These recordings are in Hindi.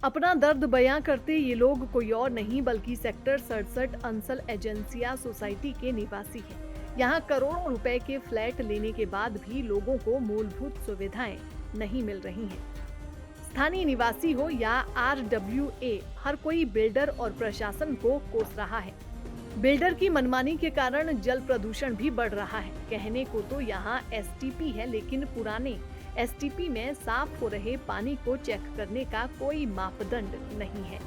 अपना दर्द बयां करते ये लोग कोई और नहीं बल्कि सेक्टर 67 अंसल एजेंसिया सोसाइटी के निवासी हैं। यहाँ करोड़ों रुपए के फ्लैट लेने के बाद भी लोगों को मूलभूत सुविधाएं नहीं मिल रही हैं। स्थानीय निवासी हो या आरडब्ल्यूए, हर कोई बिल्डर और प्रशासन को कोस रहा है। बिल्डर की मनमानी के कारण जल प्रदूषण भी बढ़ रहा है। कहने को तो यहाँ एसटीपी है, लेकिन पुराने एसटीपी में साफ हो रहे पानी को चेक करने का कोई मापदंड नहीं है।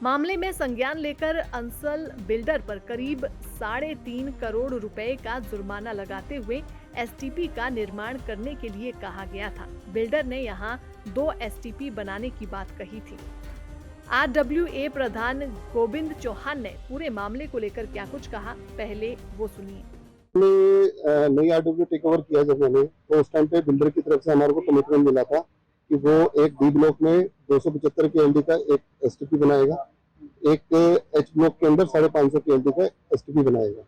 मामले में संज्ञान लेकर अंसल बिल्डर पर करीब 3.5 करोड़ रुपए का जुर्माना लगाते हुए एसटीपी का निर्माण करने के लिए कहा गया था। बिल्डर ने यहाँ 2 एसटीपी बनाने की बात कही थी। आरडब्ल्यूए प्रधान गोविंद चौहान ने पूरे मामले को लेकर क्या कुछ कहा, पहले वो सुनिए। नई आरडब्ल्यू टेक ओवर किया जब मैंने, तो उस टाइम पे बिल्डर की तरफ से हमारे को कमिटमेंट मिला था कि वो एक डी ब्लॉक में 275 केएलडी का एक एसटीपी बनाएगा, एक एच ब्लॉक के अंदर 550 केएलडी का एसटीपी बनाएगा।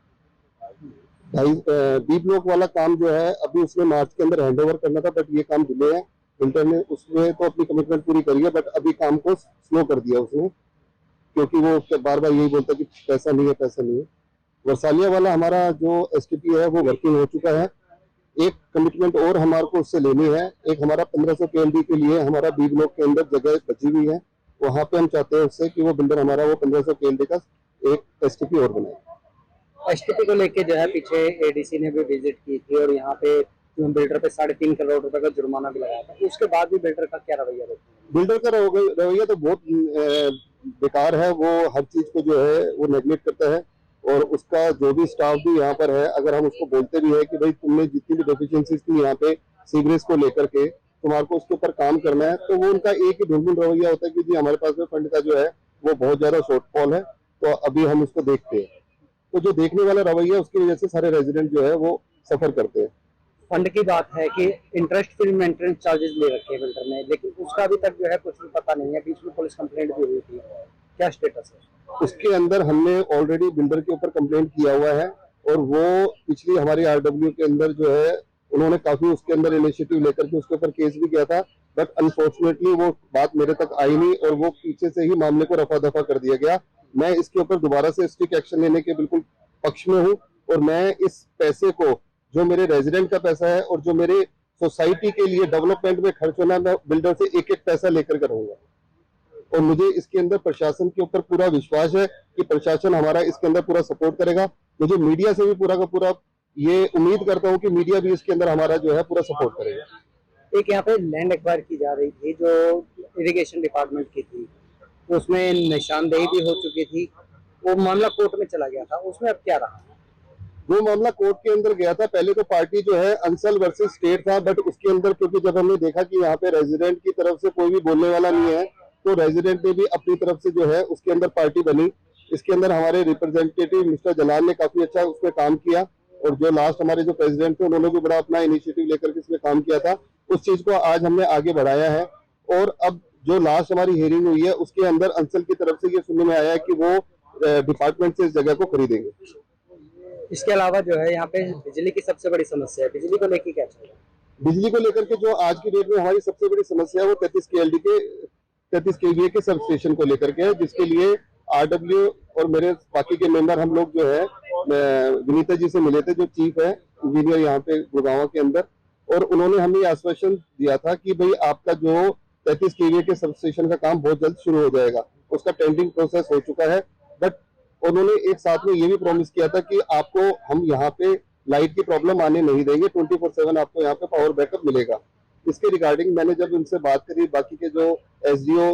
डी ब्लॉक वाला काम जो है अभी उसने मार्च के अंदर हैंडओवर करना था, बट ये काम डिले है। बिल्डर ने उसमें तो अपनी कमिटमेंट पूरी करी है, बट अभी काम को स्लो कर दिया उसने, क्योंकि वो बार बार यही बोलता है कि पैसा नहीं है, पैसा नहीं है। वर्सालिया वाला हमारा जो एसटीपी है वो वर्किंग हो चुका है। एक कमिटमेंट और हमारे को उससे लेनी है। एक हमारा 1500 केएलडी के लिए हमारा बी ब्लॉक के अंदर जगह बची हुई है, वहां पे हम चाहते हैं उससे कि वो बिल्डर हमारा वो 1500 केएलडी का एक एसटीपी और बनाए। एसटीपी को लेके जो है पीछे एडीसी ने भी विजिट की थी और यहाँ पे बिल्डर पे 3.5 करोड़ रुपए का जुर्माना भी लगाया था। उसके बाद भी बिल्डर का क्या रवैया रहता है? बिल्डर का रवैया तो बहुत बेकार है। वो हर चीज को जो है वो नेग्लेक्ट करता है, और उसका जो भी स्टाफ भी यहाँ पर है, अगर हम उसको बोलते भी है कि भाई तुमने जितनी भी डेफिशिएंसीज थी यहाँ पे सीवरेज को लेकर के, तुम्हारे को उसके ऊपर काम करना है, तो वो उनका एक ही ढुंढुन रवैया होता है कि जी हमारे पास में फंड का जो है वो बहुत ज्यादा शॉर्टफॉल है, तो अभी हम उसको देखते हैं। तो जो देखने वाला रवैया, उसकी वजह से सारे रेजिडेंट जो है वो सफर करते हैं। फंड की बात है कि इंटरेस्ट फ्री मेंटेनेंस चार्जेस ले रखे हैं बिल्डर ने, लेकिन उसका अभी तक जो है कुछ भी पता नहीं है। बीच में पुलिस कंप्लेंट भी हुई थी, क्या स्टेटस है उसके अंदर? हमने ऑलरेडी बिल्डर के ऊपर कंप्लेंट किया हुआ है, और वो पिछली हमारी आरडब्ल्यू के अंदर जो है उन्होंने काफी उसके अंदर इनिशिएटिव लेकर के उसके ऊपर केस भी किया था, बट अनफॉर्चुनेटली वो बात मेरे तक आई नहीं, और वो पीछे से ही मामले को रफा दफा कर दिया गया। मैं इसके ऊपर दोबारा से स्ट्रिक्ट एक्शन लेने के बिल्कुल पक्ष में हूँ, और मैं इस पैसे को, जो मेरे रेजिडेंट का पैसा है और जो मेरे सोसाइटी के लिए डेवलपमेंट में खर्च होना, मैं बिल्डर से एक एक पैसा लेकर के रहूंगा। और मुझे इसके अंदर प्रशासन के ऊपर पूरा विश्वास है कि प्रशासन हमारा इसके अंदर पूरा सपोर्ट करेगा। मुझे मीडिया से भी पूरा का पूरा ये उम्मीद करता हूँ कि मीडिया भी इसके अंदर हमारा जो है पूरा सपोर्ट करेगा। एक यहाँ पे लैंड एक्वायर की जा रही थी जो इरिगेशन डिपार्टमेंट की थी, उसमें निशानदेही भी हो चुकी थी, वो मामला कोर्ट में चला गया था, उसमें अब क्या रहा? वो मामला कोर्ट के अंदर गया था। पहले तो पार्टी जो है अंसल वर्सेस स्टेट था, बट उसके अंदर क्योंकि जब हमने देखा कि यहाँ पे रेजिडेंट की तरफ से कोई भी बोलने वाला नहीं है, तो रेजिडेंट ने भी अपनी तरफ से जो है उसके अंदर पार्टी बनी। इसके अंदर हमारे रिप्रेजेंटेटिव मिस्टर जलाल ने काफी अच्छा उसमें काम किया, और जो लास्ट हमारे जो प्रेसिडेंट थे उन्होंने भी बड़ा अपना इनिशिएटिव लेकर के इसमें काम किया था। उस चीज को आज हमने आगे बढ़ाया है, और अब जो लास्ट हमारी हियरिंग हुई है उसके अंदर अंसल की तरफ से ये सुनने में आया है कि वो डिपार्टमेंट से इस जगह को खरीदेंगे। इसके अलावा जो है यहाँ पे बिजली की सबसे बड़ी समस्या है, बिजली को लेकर क्या चल रहा है? बिजली को लेकर के जो आज की डेट में हमारी सबसे बड़ी समस्या है वो 33 केवीए के सब स्टेशन को लेकर के है, जिसके लिए आरडब्ल्यू और मेरे बाकी के मेंबर हम लोग जो है विनीता जी से मिले थे, जो चीफ है इंजीनियर यहाँ पे गुड़गांव के अंदर, और उन्होंने हमें आश्वासन दिया था कि भाई आपका जो 33 केवीए के सब स्टेशन का काम बहुत जल्द शुरू हो जाएगा। उसका टेंडरिंग प्रोसेस हो चुका है, बट उन्होंने एक साथ में ये भी प्रॉमिस किया था कि आपको हम यहाँ पे लाइट की प्रॉब्लम आने नहीं देंगे, 24/7 आपको यहाँ पे पावर बैकअप मिलेगा। इसके रिगार्डिंग मैंने जब उनसे बात करी, बाकी के जो एसडीओ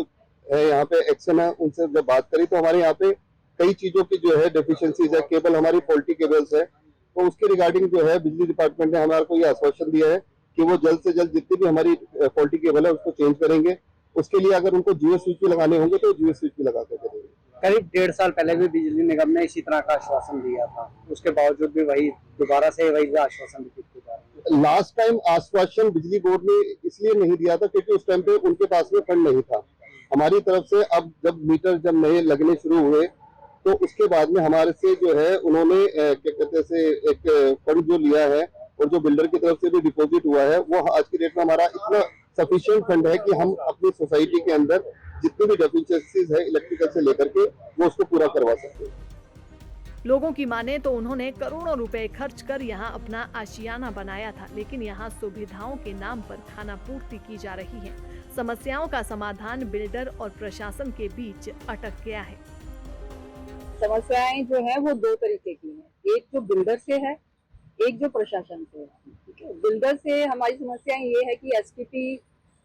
है यहाँ पे एक्शन है, उनसे जब बात करी, तो हमारे यहाँ पे कई चीजों की जो है डेफिशिएंसीज है। केबल हमारी फॉल्टी केबल्स है, तो उसके रिगार्डिंग जो है बिजली डिपार्टमेंट ने हमारे को ये आश्वासन दिया है कि वो जल्द से जल्द जितनी भी हमारी फॉल्टी केबल है उसको चेंज करेंगे। उसके लिए अगर उनको जियो स्विच भी लगाने होंगे तो जियो स्विच भी लगा कर देंगे। करीब 1.5 साल पहले भी बिजली निगम ने इसी तरह का आश्वासन दिया था, उसके बावजूद भी वही दोबारा से वही आश्वासन दिया। लास्ट टाइम आश्वासन बिजली बोर्ड ने इसलिए नहीं दिया था क्योंकि उस टाइम पे उनके पास में फंड नहीं था हमारी तरफ से। अब जब मीटर जब नए लगने शुरू हुए, तो उसके बाद में हमारे से जो है उन्होंने क्या कहते से एक फंड जो लिया है, और जो बिल्डर की तरफ से भी डिपॉजिट हुआ है, वो आज की डेट में हमारा इतना सफिशिएंट फंड है कि हम अपनी सोसाइटी के अंदर जितनी भी डेफिशिएंसीज है इलेक्ट्रिकल से लेकर के वो उसको पूरा करवा सकते हैं। लोगों की माने तो उन्होंने करोड़ों रुपए खर्च कर यहाँ अपना आशियाना बनाया था, लेकिन यहाँ सुविधाओं के नाम पर खाना पूर्ति की जा रही है। समस्याओं का समाधान बिल्डर और प्रशासन के बीच अटक गया है। समस्याएं जो है वो दो तरीके की हैं, एक जो बिल्डर से है, एक जो प्रशासन से है। ठीक है, बिल्डर से हमारी समस्याएं ये है कि एसपीपी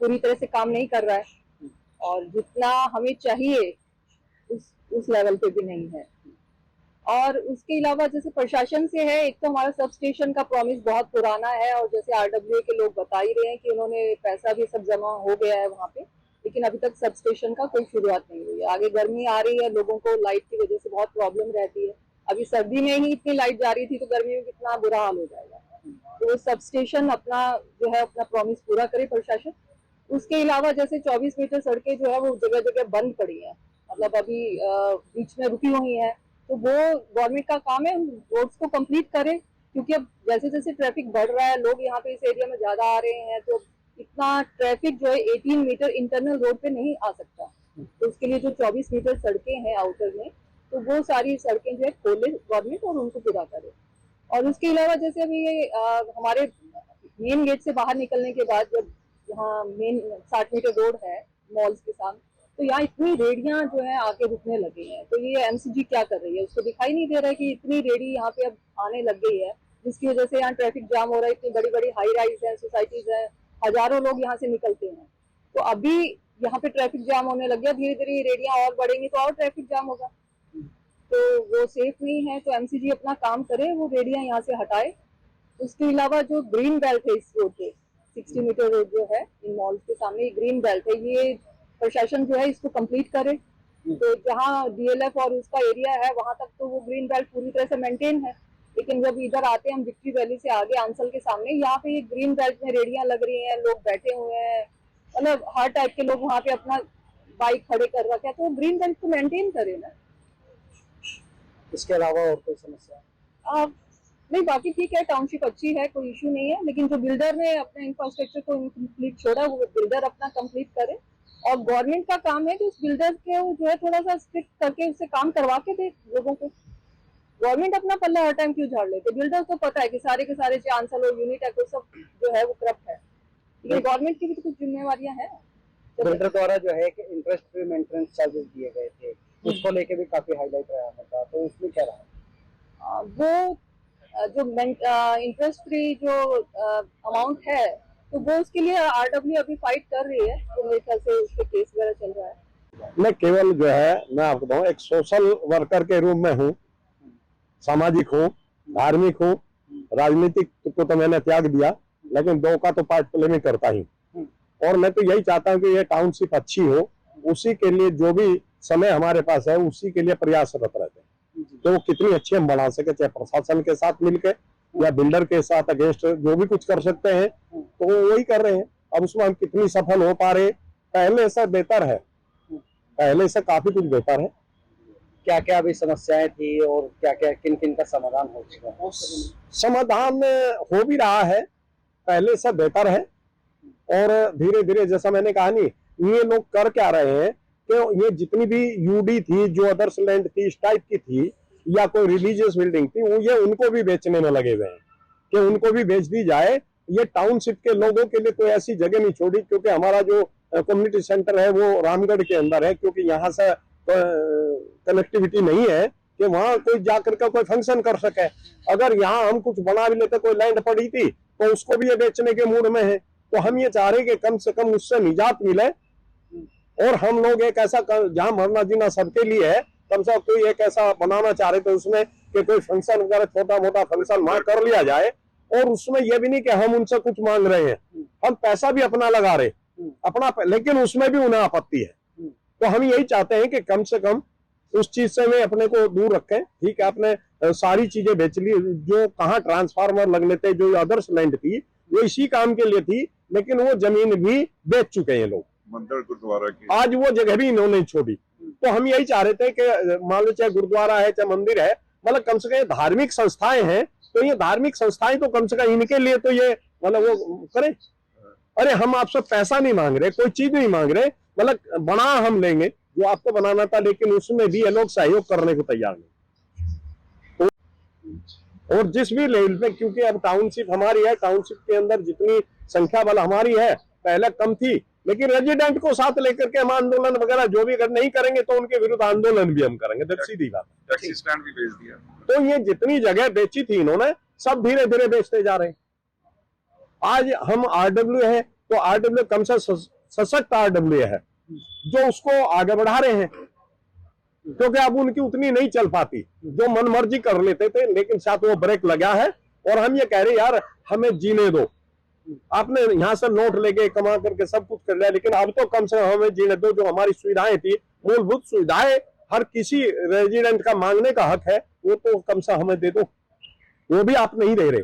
पूरी तरह से काम नहीं कर रहा है और जितना हमें चाहिए उस लेवल पे भी नहीं है। और उसके अलावा जैसे प्रशासन से है, एक तो हमारा सब स्टेशन का प्रॉमिस बहुत पुराना है और जैसे आरडब्ल्यूए के लोग बता ही रहे हैं कि उन्होंने पैसा भी सब जमा हो गया है वहाँ पे, लेकिन अभी तक सब स्टेशन का कोई शुरुआत नहीं हुई है। आगे गर्मी आ रही है, लोगों को लाइट की वजह से बहुत प्रॉब्लम रहती है। अभी सर्दी में ही इतनी लाइट जा रही थी तो गर्मी में कितना बुरा हाल हो जाएगा। तो सब स्टेशन अपना जो है अपना प्रॉमिस पूरा करे प्रशासन। उसके अलावा जैसे 24 मीटर सड़कें जो है वो जगह जगह बंद पड़ी है, मतलब अभी बीच में रुकी हुई है, तो वो गवर्नमेंट का काम है रोड्स को कंप्लीट करे, क्योंकि अब जैसे जैसे ट्रैफिक बढ़ रहा है, लोग यहाँ पे इस एरिया में ज्यादा आ रहे हैं, तो इतना ट्रैफिक जो है 18 मीटर इंटरनल रोड पे नहीं आ सकता। तो उसके लिए जो 24 मीटर सड़कें हैं आउटर में, तो वो सारी सड़कें जो है खोले गवर्नमेंट और उनको पूरा करे। और उसके अलावा जैसे अभी ये हमारे मेन गेट से बाहर निकलने के बाद जब यहाँ मेन 60 मीटर रोड है मॉल्स के सामने, तो यहाँ इतनी रेडियां जो है आके रुकने लगी हैं। तो ये एमसीजी क्या कर रही है, उसको दिखाई नहीं दे रहा है कि इतनी रेडी यहाँ पे अब आने लग गई है, जिसकी वजह से यहाँ ट्रैफिक जाम हो रहा है। इतनी बड़ी बड़ी हाई राइज है, सोसाइटीज है, हजारों लोग यहाँ से निकलते हैं, तो अभी यहाँ पे ट्रैफिक जाम होने लग गया। धीरे धीरे रेडियां और बढ़ेंगी तो और ट्रैफिक जाम होगा, तो वो सेफ नहीं है। तो एमसीजी अपना काम करे, वो रेडियां यहाँ से हटाए। उसके अलावा जो ग्रीन बेल्ट है इस रोड पे, 60 मीटर रोड जो है इन मॉल्स के सामने ग्रीन बेल्ट है, ये प्रशासन जो है इसको कंप्लीट करे। तो जहाँ डीएलएफ और उसका एरिया है वहां तक तो वो ग्रीन बेल्ट पूरी तरह से मेंटेन है, लेकिन जब इधर आते हैं हम विक्ट्री वैली से आगे आंचल के सामने, यहाँ पे ये ग्रीन बेल्ट में रेडियां लग रही हैं, लोग बैठे हुए हैं, मतलब हर टाइप के लोग वहाँ पे अपना बाइक खड़े कर रखे हैं, तो ग्रीन बेल्ट को मेंटेन करे ना। इसके अलावा और कोई समस्या नहीं, बाकी ठीक है, टाउनशिप अच्छी है, कोई इशू नहीं है, लेकिन जो बिल्डर ने अपने इंफ्रास्ट्रक्चर को इनकम्प्लीट छोड़ा वो बिल्डर अपना कंप्लीट करे। और गवर्नमेंट का काम है कि उस बिल्डर के जो है थोड़ा सा स्ट्रिक्ट करके उससे काम करवा के दे लोगों को। गवर्नमेंट अपना पल्ला हर टाइम क्यों झाड़ लेते? बिल्डर को पता है कि सारे के सारे चांसल और यूनिट है सब जो है वो करप्ट है, लेकिन गवर्नमेंट की भी तो कुछ जिम्मेवारियां हैं। बिल्डर द्वारा जो है कि इंटरेस्ट फ्री मेंटेनेंस चार्जेस दिए गए थे, उसको लेके भी काफी हाईलाइट रहा था, तो उसमें क्या रहा? वो जो इंटरेस्ट फ्री जो अमाउंट है, तो वो उसके लिए आरडब्ल्यू अभी फाइट कर रही है, तो मेरे ख्याल से उसके केस वगैरह चल रहा है। मैं केवल जो है मैं आपको बताऊं एक सोशल वर्कर के रूप में हूँ, सामाजिक हूँ, धार्मिक हूँ, राजनीतिक को तो मैंने त्याग दिया, लेकिन दो का तो पार्ट प्ले में करता ही। और मैं तो यही चाहता हूँ कि ये टाउनशिप अच्छी हो, उसी के लिए जो भी समय हमारे पास है उसी के लिए प्रयासरत रहते हैं। तो वो कितनी अच्छी हम बना सके, चाहे प्रशासन के साथ मिलकर या बिल्डर के साथ अगेंस्ट जो भी कुछ कर सकते हैं तो वो वही कर रहे हैं। अब उसमें हम कितनी सफल हो पा रहे, पहले से बेहतर है, पहले से काफी कुछ बेहतर है। क्या क्या अभी समस्याएं थी और क्या क्या किन किन का समाधान हो चुका है? समाधान हो भी रहा है, पहले से बेहतर है। और धीरे धीरे जैसा मैंने कहा नहीं, ये लोग कर क्या रहे हैं कि ये जितनी भी यूडी थी, जो अदर्स लैंड थी इस टाइप की थी, या कोई रिलीजियस बिल्डिंग थी, वो ये उनको भी बेचने में लगे हुए हैं कि उनको भी बेच दी जाए। ये टाउनशिप के लोगों के लिए कोई ऐसी जगह नहीं छोड़ी, क्योंकि हमारा जो कम्युनिटी सेंटर है वो रामगढ़ के अंदर है, क्योंकि यहाँ से कनेक्टिविटी नहीं है कि वहाँ कोई जाकर के कोई फंक्शन कर सके। अगर यहाँ हम कुछ बना भी लेते, कोई लैंड पड़ी थी तो उसको भी ये बेचने के मूड में है। तो हम ये चाह रहे कि कम से कम उससे निजात मिले, और हम लोग एक ऐसा जहाँ मरना जीना सबके लिए है, कम से कम कोई एक ऐसा बनाना चाह रहे थे उसमें कि कोई फंक्शन वगैरह छोटा मोटा फंक्शन वहां कर लिया जाए। और उसमें यह भी नहीं कि हम उनसे कुछ मांग रहे हैं, हम पैसा भी अपना लगा रहे अपना, लेकिन उसमें भी उन्हें आपत्ति है। तो हम यही चाहते हैं कि कम से कम उस चीज से वे अपने को दूर रखें। ठीक है, आपने सारी चीजें बेच ली, जो कहाँ ट्रांसफार्मर लगने थे, जो अदर्स लैंड थी वो इसी काम के लिए थी, लेकिन वो जमीन भी बेच चुके हैं लोग। मंदिर गुरुद्वारा की आज वो जगह भी इन्होंने छोड़ी। तो हम यही चाह रहे थे कि मान लो चाहे गुरुद्वारा है चाहे मंदिर है, मतलब कम से कम धार्मिक संस्थाएं हैं, तो ये धार्मिक संस्थाएं तो कम से कम इनके लिए तो ये मतलब वो करें। अरे हम आपसे पैसा नहीं मांग रहे, कोई चीज नहीं मांग रहे, मतलब बना हम लेंगे जो आपको बनाना था, लेकिन उसमें भी ये लोग सहयोग करने को तैयार नहीं। और जिस भी लेवल पे, क्योंकि अब टाउनशिप हमारी है, टाउनशिप के अंदर जितनी संख्या बल हमारी है, पहले कम थी, लेकिन रेजिडेंट को साथ लेकर के हम आंदोलन वगैरह जो भी अगर नहीं करेंगे तो उनके विरुद्ध आंदोलन भी हम करेंगे। तो सीधी बात, टैक्सी स्टैंड भी बेच दिया। तो ये जितनी जगह बेची थी इन्होंने, सब धीरे धीरे बेचते जा रहे हैं। आज हम आरडब्ल्यू है तो आरडब्ल्यू कम से सशक्त आरडब्ल्यू है जो उसको आगे बढ़ा रहे हैं, क्योंकि अब उनकी उतनी नहीं चल पाती, जो मन मर्जी कर लेते थे, लेकिन साथ वो ब्रेक लगा है। और हम ये कह रहे यार हमें जीने दो, आपने यहाँ से नोट लेके कमा करके सब कुछ कर लिया, लेकिन अब तो कम से कम हमें जीने दो। जो हमारी सुविधाएं थी, मूलभूत सुविधाएं हर किसी रेजिडेंट का मांगने का हक है, वो तो कम से हमें दे दो, वो भी आप नहीं दे रहे।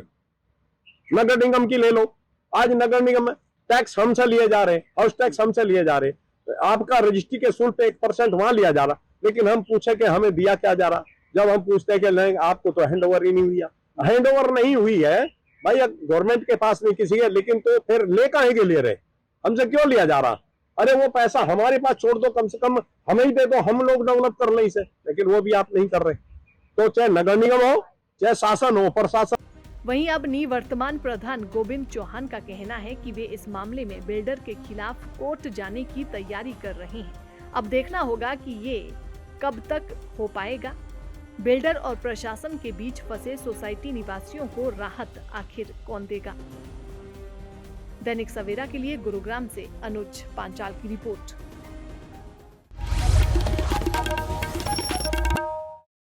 नगर निगम की ले लो, आज नगर निगम में टैक्स हमसे लिए जा रहे हैं, हाउस टैक्स हमसे लिए जा रहे हैं, आपका रजिस्ट्री के शुल्क पे 1% वहां लिया जा रहा, लेकिन हम पूछे कि हमें दिया क्या जा रहा। जब हम पूछते हैं कि आपको तो हैंड ओवर ही नहीं हुआ, हैंड ओवर नहीं हुई है भाई, गवर्नमेंट के पास नहीं किसी है, लेकिन तो फिर ले काहे के ले रहे, हमसे क्यों लिया जा रहा? अरे वो पैसा हमारे पास छोड़ दो, कम से कम हमें ही दे दो, हम लोग डेवलप कर लें इसे, लेकिन वो भी आप नहीं कर रहे। तो चाहे नगर निगम हो, चाहे शासन हो, प्रशासन। वहीं अब निवर्तमान प्रधान गोविंद चौहान का कहना है कि वे इस मामले में बिल्डर के खिलाफ कोर्ट जाने की तैयारी कर रहे हैं। अब देखना होगा कि ये कब तक हो पाएगा। बिल्डर और प्रशासन के बीच फंसे सोसाइटी निवासियों को राहत आखिर कौन देगा। दैनिक सवेरा के लिए गुरुग्राम से अनुज पांचाल की रिपोर्ट।